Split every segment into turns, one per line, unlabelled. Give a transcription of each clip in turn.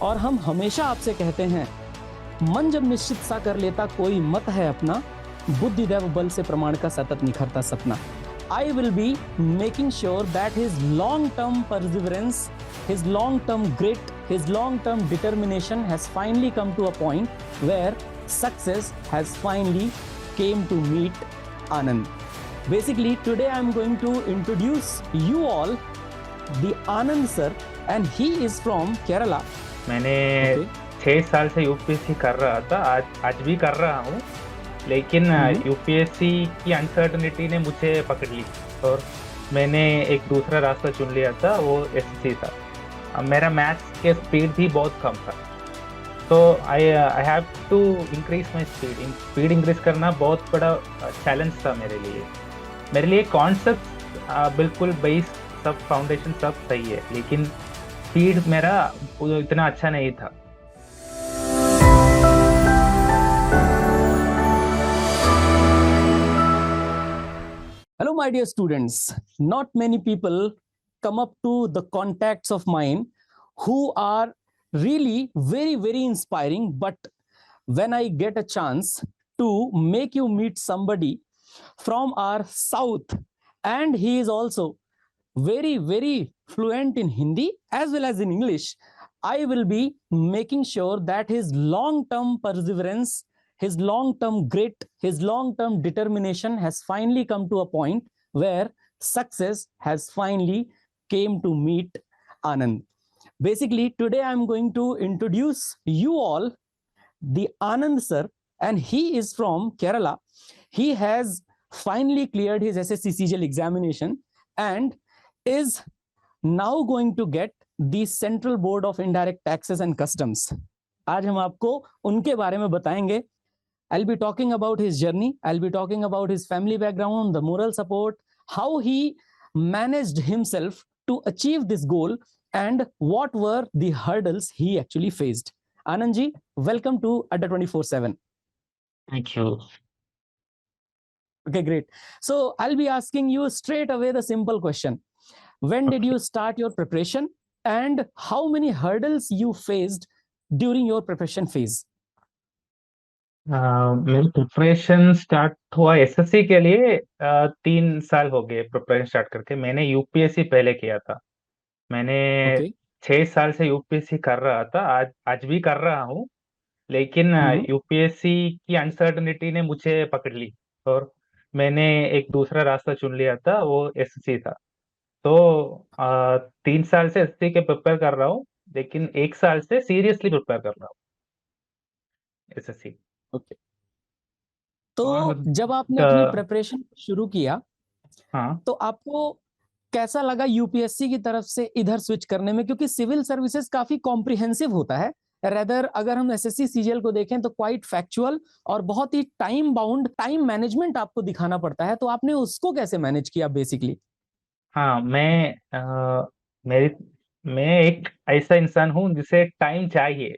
और हम हमेशा आपसे कहते हैं, मन जब निश्चित सा कर लेता कोई मत है अपना, बुद्धि दैव बल से प्रमाण का सतत निखरता सपना. I will be making sure that his long-term perseverance, his long-term grit, his long-term determination has finally come to a point where success has finally came to meet Anand. Basically, today I'm going to introduce you all the Anand sir, and he is from Kerala.
मैंने
Okay.
6 साल से UPSC कर रहा था, आज भी कर रहा हूँ, लेकिन यूपीएससी की अनसर्टनिटी ने मुझे पकड़ ली और मैंने एक दूसरा रास्ता चुन लिया था, वो एसएससी था. अब मेरा मैथ्स के स्पीड भी बहुत कम था, तो I have to increase my speed increase करना बहुत बड़ा चैलेंज था मेरे लिए कॉन्सेप्ट बिल्कुल बेस सब फाउंडेशन सब सही है, लेकिन स्पीड मेरा इतना अच्छा नहीं था.
Hello, my dear students. Not many people come up to the contacts of mine who are really very, very inspiring. But when I get a chance to make you meet somebody from our south, and he is also very, very fluent in Hindi as well as in English, I will be making sure that his long-term perseverance, his long-term grit, his long-term determination has finally come to a point where success has finally came to meet Anand. Basically, today I'm going to introduce you all the Anand sir, and he is from Kerala. He has finally cleared his SSC CGL examination and is now going to get the Central Board of Indirect Taxes and Customs. आज हम आपको उनके बारे में बताएंगे. I'll be talking about his journey. I'll be talking about his family background, the moral support, how he managed himself to achieve this goal, and what were the hurdles he actually faced. Anand ji, welcome to Adda 24/7.
Thank you.
Okay, great. So I'll be asking you straight away the simple question. When did you start your preparation, and how many hurdles you faced during your preparation phase?
मेरी preparation start हुआ SSC के लिए 3 साल हो गए preparation start करके. मैंने UPSC पहले किया था. मैंने
Okay.
6 साल से यूपीएससी कर रहा था, आज भी कर रहा हूँ, लेकिन यूपीएससी की अनसर्टनिटी ने मुझे पकड़ ली और मैंने एक दूसरा रास्ता चुन लिया था, वो एसएससी था. तो 3 साल से एसएससी के प्रिपेयर कर रहा हूँ, लेकिन 1 साल से सीरियसली प्रिपेयर कर रहा हूँ एसएससी.
Okay. तो
और
जब आपने अपनी
अ,
प्रिपरेशन शुरू किया,
हाँ
तो आपको कैसा लगा यूपीएससी की तरफ से इधर स्विच करने में? क्योंकि सिविल सर्विसेज काफी कॉम्प्रिहेंसिव होता है. रेदर अगर हम एसएससी सीजीएल को देखें तो क्वाइट फैक्चुअल और बहुत ही टाइम बाउंड, टाइम मैनेजमेंट आपको दिखाना पड़ता है. तो आपने उसको कैसे मैनेज किया बेसिकली?
हाँ मेरी मैं एक ऐसा इंसान हूँ जिसे टाइम चाहिए,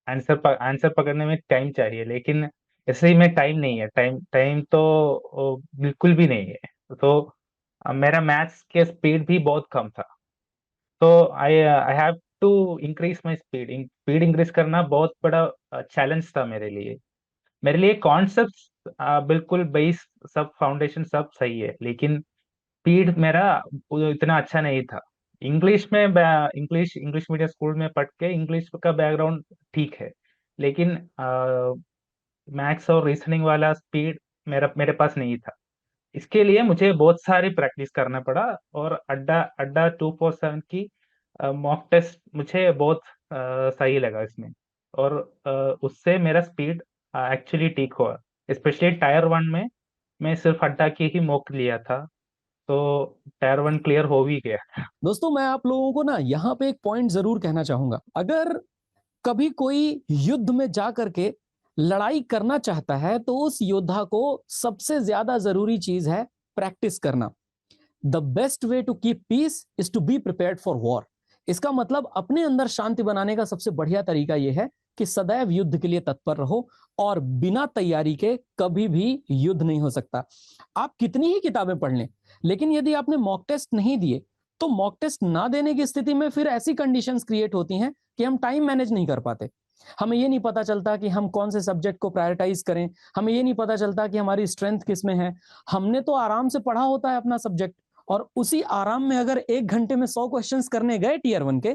आंसर पकड़ने में टाइम चाहिए, लेकिन ऐसे ही में टाइम नहीं है. टाइम टाइम तो बिल्कुल भी नहीं है. तो मेरा मैथ्स के स्पीड भी बहुत कम था, तो I have to increase my speed increase करना बहुत बड़ा चैलेंज था मेरे लिए कॉन्सेप्ट बिल्कुल बेस सब फाउंडेशन सब सही है, लेकिन स्पीड मेरा इतना अच्छा नहीं था. इंग्लिश में इंग्लिश मीडियम स्कूल में पढ़ के इंग्लिश का बैकग्राउंड ठीक है, लेकिन मैथ्स और रीजनिंग वाला स्पीड मेरे पास नहीं था. इसके लिए मुझे बहुत सारी प्रैक्टिस करना पड़ा, और अड्डा अड्डा 247 की मॉक टेस्ट मुझे बहुत सही लगा इसमें, और उससे मेरा स्पीड एक्चुअली ठीक हुआ. स्पेशली टायर 1 में मैं सिर्फ अड्डा की ही मॉक लिया था, तो टायर 1 क्लियर हो भी गया.
दोस्तों, मैं आप लोगों को ना यहाँ पे एक पॉइंट जरूर कहना चाहूंगा. अगर कभी कोई युद्ध में जा करके लड़ाई करना चाहता है, तो उस योद्धा को सबसे ज्यादा जरूरी चीज है प्रैक्टिस करना. The best way to keep peace is to be prepared for war. इसका मतलब अपने अंदर शांति बनाने का सबसे बढ़िया तरीका यह है कि सदैव युद्ध के लिए तत्पर रहो, और बिना तैयारी के कभी भी युद्ध नहीं हो सकता. आप कितनी ही किताबें पढ़ लें, लेकिन यदि आपने मॉक टेस्ट नहीं दिए, तो मॉक टेस्ट ना देने की स्थिति में फिर ऐसी कंडीशंस क्रिएट होती हैं कि हम टाइम मैनेज नहीं कर पाते। हमें ये नहीं पता चलता कि हम कौन से सब्जेक्ट को प्रायोरिटाइज करें, हमें ये नहीं पता चलता कि हमारी स्ट्रेंथ किस में है। हमने तो आराम से पढ़ा होता है अपना सब्जेक्ट, और उसी आराम में अगर 1 घंटे में 100 क्वेश्चंस करने गए टीयर 1 के,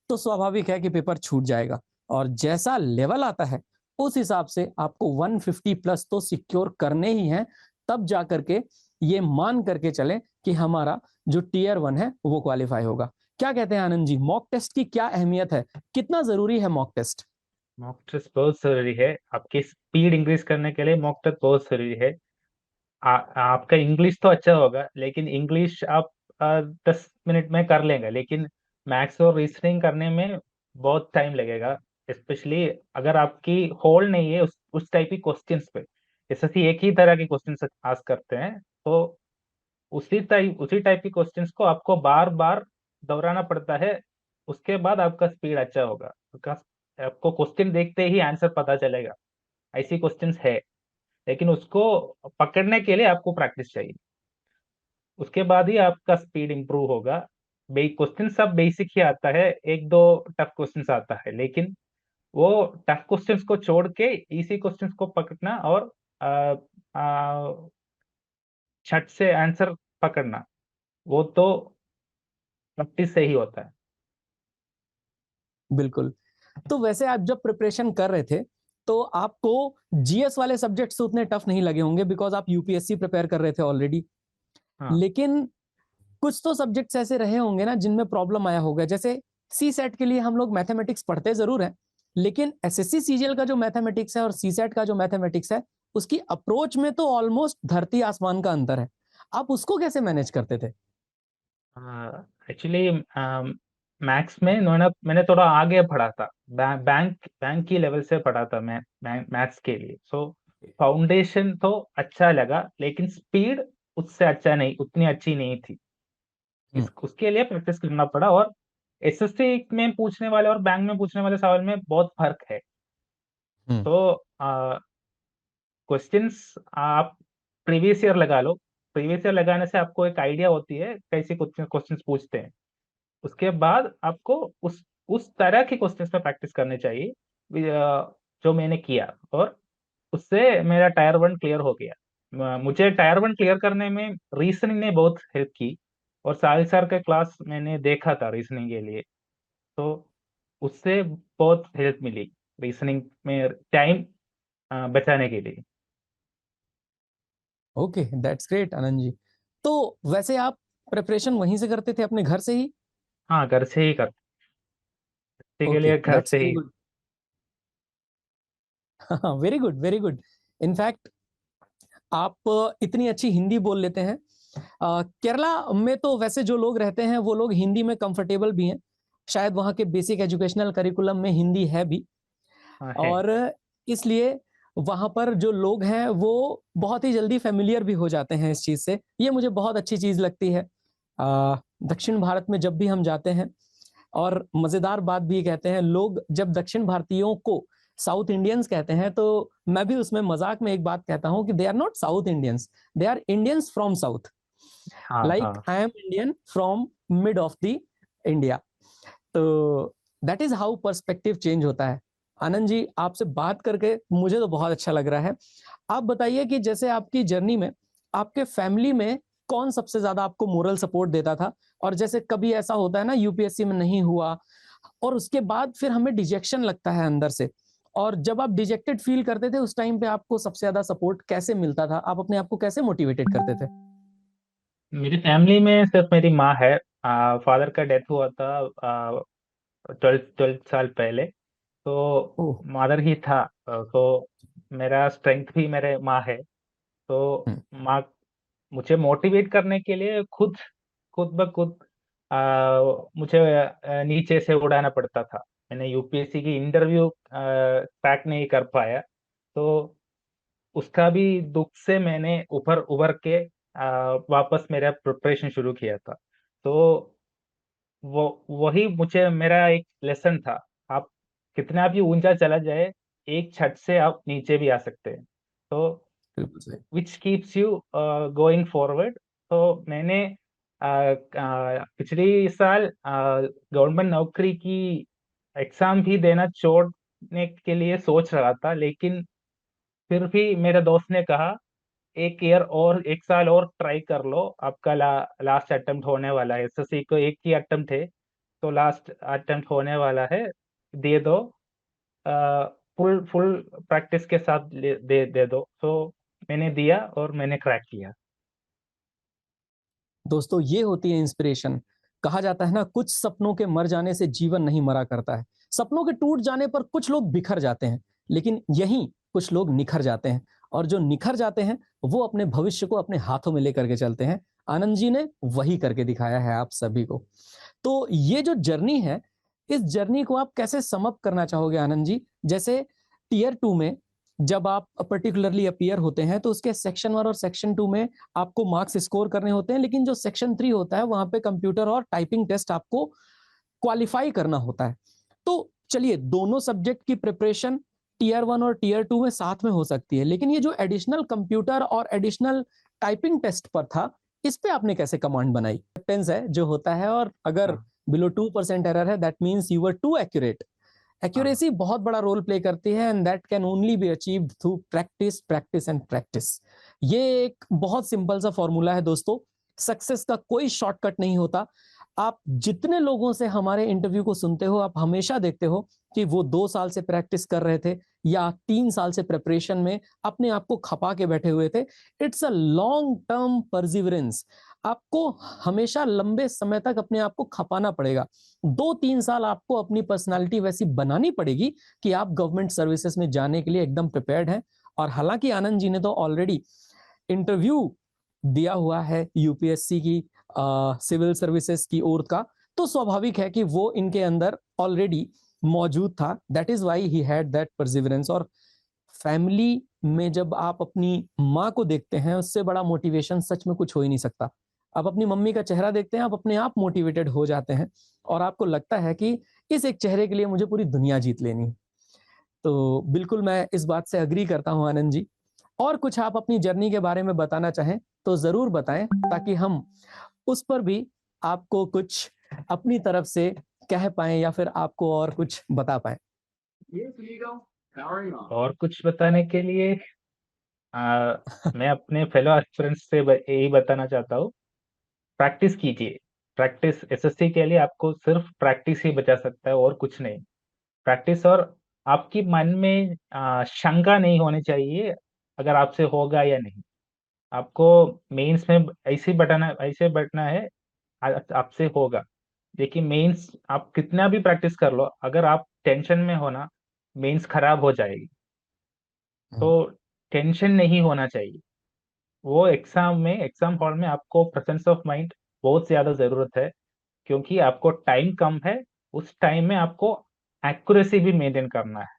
तो स्वाभाविक है कि पेपर छूट जाएगा। और जैसा लेवल आता है उस हिसाब से आपको 150 प्लस तो सिक्योर करने ही हैं, तब जा करके ये मान करके चलें कि हमारा जो टीयर 1 है वो क्वालिफाई होगा। क्या कहते हैं आनंद जी, मॉक टेस्ट की क्या अहमियत है, कितना जरूरी है मॉक टेस्ट?
मॉक टेस्ट बहुत जरूरी है, आपकी स्पीड इंक्रीज करने के लिए मॉक टेस्ट बहुत जरूरी है। आपका इंग्लिश तो अच्छा होगा, लेकिन इंग्लिश आप 10 मिनट में कर लेंगे, लेकिन मैथ्स और रीजनिंग करने में बहुत टाइम लगेगा। स्पेशली अगर आपकी होल्ड नहीं है उस टाइप की क्वेश्चंस पे, जैसे एक ही तरह के क्वेश्चंस आस्क करते हैं, तो उसी टाइप की क्वेश्चंस को आपको बार बार दोहराना पड़ता है। उसके बाद आपका स्पीड अच्छा होगा, आपको क्वेश्चन देखते ही आंसर पता चलेगा, ऐसी क्वेश्चंस है। लेकिन उसको पकड़ने के लिए आपको प्रैक्टिस चाहिए, उसके बाद ही आपका स्पीड इंप्रूव होगा। क्वेश्चन सब बेसिक ही आता है, एक दो टफ क्वेश्चंस आता है, लेकिन वो टफ क्वेश्चंस को छोड़ के इजी क्वेश्चंस को पकड़ना और आ, आ, छट से आंसर पकड़ना, वो तो प्रैक्टिस से ही होता है।
बिल्कुल। तो वैसे आप जब प्रिपरेशन कर रहे थे तो आपको जीएस वाले सब्जेक्ट्स उतने टफ नहीं लगे होंगे, बिकॉज आप यूपीएससी प्रिपेयर कर रहे थे ऑलरेडी।
हाँ।
लेकिन कुछ तो सब्जेक्ट्स ऐसे रहे होंगे ना जिनमें प्रॉब्लम आया होगा। जैसे सी सेट के लिए हम लोग मैथमेटिक्स पढ़ते जरूर हैं, लेकिन एसएससी सीजीएल का जो मैथमेटिक्स है और सी सेट का जो मैथमेटिक्स है, उसकी अप्रोच में तो ऑलमोस्ट धरती आसमान का अंतर है। आप उसको कैसे मैनेज करते थे?
एक्चुअली मैथ्स में मैंने थोड़ा आगे पढ़ा था, बैंक बैंक की लेवल से पढ़ा था मैं मैथ्स के लिए। सो फाउंडेशन तो अच्छा लगा, लेकिन स्पीड उससे अच्छा नहीं, उतनी अच्छी नहीं थी।
हम्म।
उसके लिए प्रैक्टिस करना पड़ा, और एसएससी में पूछने वाले और बैंक में पूछने वाले सवाल में बहुत फर्क है।
हम्म।
तो क्वेश्चंस आप प्रीवियस ईयर लगा लो, प्रीवियस ईयर लगाने से आपको एक आइडिया होती है कैसे क्वेश्चंस पूछते हैं। उसके बाद आपको उस तरह के क्वेश्चंस पे प्रैक्टिस करनी चाहिए, जो मैंने किया, और उससे मेरा टायर 1 क्लियर हो गया। मुझे टायर 1 क्लियर करने में रीजनिंग ने बहुत हेल्प की, और साहिल सर का क्लास मैंने देखा था रीजनिंग के लिए, तो उससे बहुत हेल्प मिली रीजनिंग में टाइम बचाने के लिए।
Okay, that's great Anand ji. तो वैसे आप प्रिपरेशन वहीं से करते थे, अपने घर से ही?
हाँ, घर से ही करने के
ओके,
लिए घर
दैट्स
से
वेरी
ही।
Good. Very good, very good. In fact आप इतनी अच्छी हिंदी बोल लेते हैं। केरला में तो वैसे जो लोग रहते हैं वो लोग हिंदी में कंफर्टेबल भी हैं, शायद वहाँ के बेसिक एजुकेशनल करिकुलम में हिंदी है भी।
हाँ, है।
और इसलिए वहाँ पर जो लोग हैं वो बहुत ही जल्दी फेमिलियर भी हो जाते हैं इस चीज़ से। ये मुझे बहुत अच्छी चीज़ लगती है। दक्षिण भारत में जब भी हम जाते हैं, और मजेदार बात भी कहते हैं लोग, जब दक्षिण भारतीयों को साउथ इंडियंस कहते हैं, तो मैं भी उसमें मजाक में एक बात कहता हूं कि they are not South Indians, they are Indians from South.
हाँ,
लाइक
हाँ।
I am Indian from mid of the India. तो that is how perspective change होता है। आनंद जी, आपसे बात करके मुझे तो बहुत अच्छा लग रहा है। आप बताइए कि जैसे आपकी जर्नी में आपके फैमिली में कौन सबसे ज्यादा आपको मोरल सपोर्ट देता था? और जैसे कभी ऐसा होता है ना, यूपीएससी में नहीं हुआ और उसके बाद फिर हमें डिजेक्शन लगता है अंदर से, और जब आप डिजेक्टेड फील करते थे उस टाइम पे आपको सबसे ज्यादा सपोर्ट कैसे मिलता था? आप अपने आप को कैसे मोटिवेटेड करते थे?
मेरी फैमिली में सिर्फ मेरी माँ है। फादर का डेथ हुआ था 12 साल पहले, तो
ओह।
मदर ही था। तो मेरा स्ट्रेंथ भी मेरे माँ है। तो
हम्म।
माँ मुझे मोटिवेट करने के लिए खुद खुद ब खुद मुझे नीचे से उड़ाना पड़ता था। मैंने यूपीएससी की इंटरव्यू क्रैक नहीं कर पाया, तो उसका भी दुख से मैंने ऊपर उभर के वापस मेरा प्रिपरेशन शुरू किया था। तो वो वही मुझे मेरा एक लेसन था। आप कितना भी ऊंचा चला जाए, एक छत से आप नीचे भी आ सकते हैं। तो
बिल्कुल सही।
Which keeps you going forward. तो मैंने पिछली साल गवर्नमेंट नौकरी की एग्जाम भी देना छोड़ने के लिए सोच रहा था, लेकिन फिर भी मेरे दोस्त ने कहा एक ईयर और, एक साल और ट्राई कर लो, आपका लास्ट अटेम्प्ट होने वाला है। एसएससी को एक ही अटेम्प्ट है, तो लास्ट अटेम्प्ट होने वाला है, दे दो, फुल फुल प्रैक्टिस के साथ दे दो। तो मैंने दिया और मैंने क्रैक किया।
दोस्तों, ये होती है इंस्पिरेशन। कहा जाता है ना, कुछ सपनों के मर जाने से जीवन नहीं मरा करता है। सपनों के टूट जाने पर कुछ लोग बिखर जाते हैं, लेकिन यहीं कुछ लोग निखर जाते हैं, और जो निखर जाते हैं वो अपने भविष्य को अपने हाथों में लेकर के चलते हैं। आनंद जी ने वही करके दिखाया है आप सभी को। तो ये जो जर्नी है, इस जर्नी को आप कैसे सम अप करना चाहोगे आनंद जी? जैसे टियर 2 में जब आप पर्टिकुलरली अपीयर होते हैं, तो उसके सेक्शन 1 और सेक्शन 2 में आपको मार्क्स स्कोर करने होते हैं, लेकिन जो सेक्शन 3 होता है वहां पे कंप्यूटर और टाइपिंग टेस्ट आपको क्वालिफाई करना होता है। तो चलिए, दोनों सब्जेक्ट की प्रिपरेशन टियर 1 और टियर 2 में साथ में हो सकती है, लेकिन ये जो एडिशनल कंप्यूटर और एडिशनल टाइपिंग टेस्ट पर था, इस पे आपने कैसे कमांड बनाई? एक्सेप्टेंस है जो होता है, और अगर
हाँ,
बिलो 2% एरर है, that means you were too accurate.
हाँ,
एक्यूरेसी बहुत बड़ा रोल प्ले करती है, and that can only be achieved through practice, practice and practice. ये एक बहुत सिंपल सा फॉर्मूला है दोस्तों। सक्सेस का कोई शॉर्टकट नहीं होता। आप जितने लोगों से हमारे इंटरव्यू को सुनते हो, आप हमेशा देखते हो कि वो 2 साल से प्रैक्टिस कर रहे थे या 3 साल से प्रिपरेशन में अपने आप को खपा के बैठे हुए थे। It's a long term perseverance. आपको हमेशा लंबे समय तक अपने आप को खपाना पड़ेगा। 2-3 साल आपको अपनी पर्सनालिटी वैसी बनानी पड़ेगी कि आप गवर्नमेंट सर्विसेज में जाने के लिए एकदम प्रिपेयर्ड हैं। और हालांकि आनंद जी ने तो ऑलरेडी इंटरव्यू दिया हुआ है यूपीएससी की, सिविल सर्विसेज की ओर का, तो स्वाभाविक है कि वो इनके अंदर ऑलरेडी मौजूद था। That is why he had that perseverance. और फैमिली में जब आप अपनी माँ को देखते हैं, उससे बड़ा मोटिवेशन सच में कुछ हो ही नहीं सकता। आप अपनी मम्मी का चेहरा देखते हैं, आप अपने आप मोटिवेटेड हो जाते हैं, और आपको लगता है कि इस एक चेहरे के लिए मुझे पूरी दुनिया जीत लेनी। तो बिल्कुल मैं इस बात से अग्री करता हूं आनंद जी। और कुछ आप अपनी जर्नी के बारे में बताना चाहें तो जरूर बताएं, ताकि हम उस पर भी आपको कुछ अपनी तरफ से कह पाएं या फिर आपको और कुछ बता पाएं।
और कुछ बताने के लिए मैं अपने फेलो एस्पिरेंट्स से यही बताना चाहता हूँ, प्रैक्टिस कीजिए। प्रैक्टिस, एसएससी के लिए आपको सिर्फ प्रैक्टिस ही बचा सकता है और कुछ नहीं। प्रैक्टिस, और आपकी मन में शंका नहीं होनी चाहिए अगर आपसे होगा या नहीं। आपको मेंस में ऐसे बैठना है, आपसे होगा। लेकिन मेंस आप कितना भी प्रैक्टिस कर लो, अगर आप टेंशन में हो ना, मेंस खराब हो जाएगी। तो टेंशन नहीं होना चाहिए। वो एग्जाम हॉल में आपको प्रेजेंस ऑफ माइंड बहुत ज्यादा जरूरत है, क्योंकि आपको टाइम कम है। उस टाइम में आपको एक्यूरेसी भी मेंटेन करना है।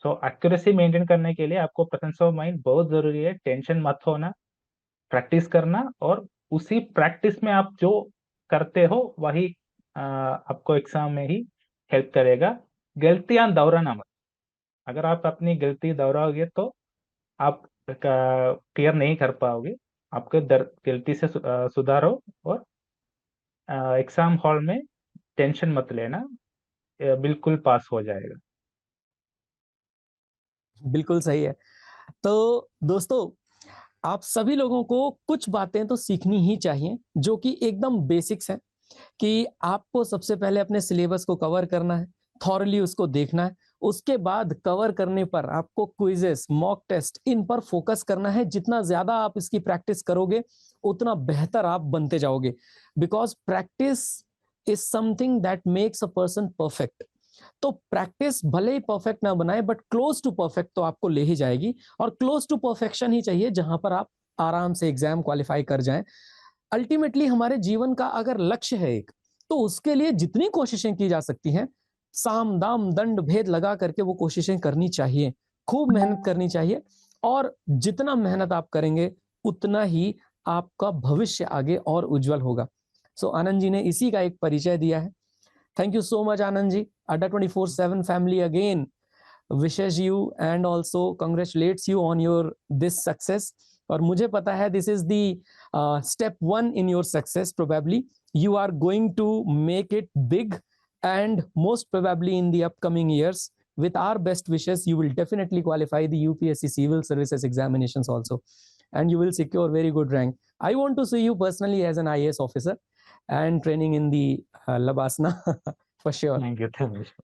सो एक्यूरेसी मेंटेन करने के लिए आपको प्रेजेंस ऑफ माइंड बहुत जरूरी है। टेंशन मत होना, प्रैक्टिस करना, और उसी प्रैक्टिस में आप जो करते हो वही आपको एग्जाम में ही हेल्प करेगा। गलतियां दोहराना मत। अगर आप अपनी गलती दोहराओगे तो आप क्लियर नहीं कर पाओगे। आपके गलती से सुधारो, और एग्जाम हॉल में टेंशन मत लेना, बिल्कुल पास हो जाएगा।
बिल्कुल सही है। तो दोस्तों, आप सभी लोगों को कुछ बातें तो सीखनी ही चाहिए, जो कि एकदम बेसिक्स हैं। कि आपको सबसे पहले अपने सिलेबस को कवर करना है, थॉरली उसको देखना है। उसके बाद कवर करने पर आपको क्विजेस, मॉक टेस्ट, इन पर फोकस करना है। जितना ज्यादा आप इसकी प्रैक्टिस करोगे, उतना बेहतर आप बनते जाओगे। Because practice is something that makes a person perfect. तो प्रैक्टिस भले ही परफेक्ट ना बनाए, बट क्लोज टू परफेक्ट तो आपको ले ही जाएगी। और क्लोज टू परफेक्शन ही चाहिए, जहां पर आप आराम से एग्जाम क्वालिफाई कर जाएं। अल्टीमेटली हमारे जीवन का अगर लक्ष्य है एक, तो उसके लिए जितनी कोशिशें की जा सकती हैं, साम दाम दंड भेद लगा करके वो कोशिशें करनी चाहिए। खूब मेहनत करनी चाहिए, और जितना मेहनत आप करेंगे, उतना ही आपका भविष्य आगे और उज्जवल होगा। सो आनंद जी ने इसी का एक परिचय दिया है। Thank you so much, Anand ji. Adda 24/7 family again wishes you and also congratulates you on your this success. और मुझे पता है this is the step one in your success. Probably you are going to make it big, and most probably in the upcoming years, with our best wishes, you will definitely qualify the UPSC civil services examinations also, and you will secure very good rank. I want to see you personally as an IAS officer and training in the Labasana for sure.
Thank you.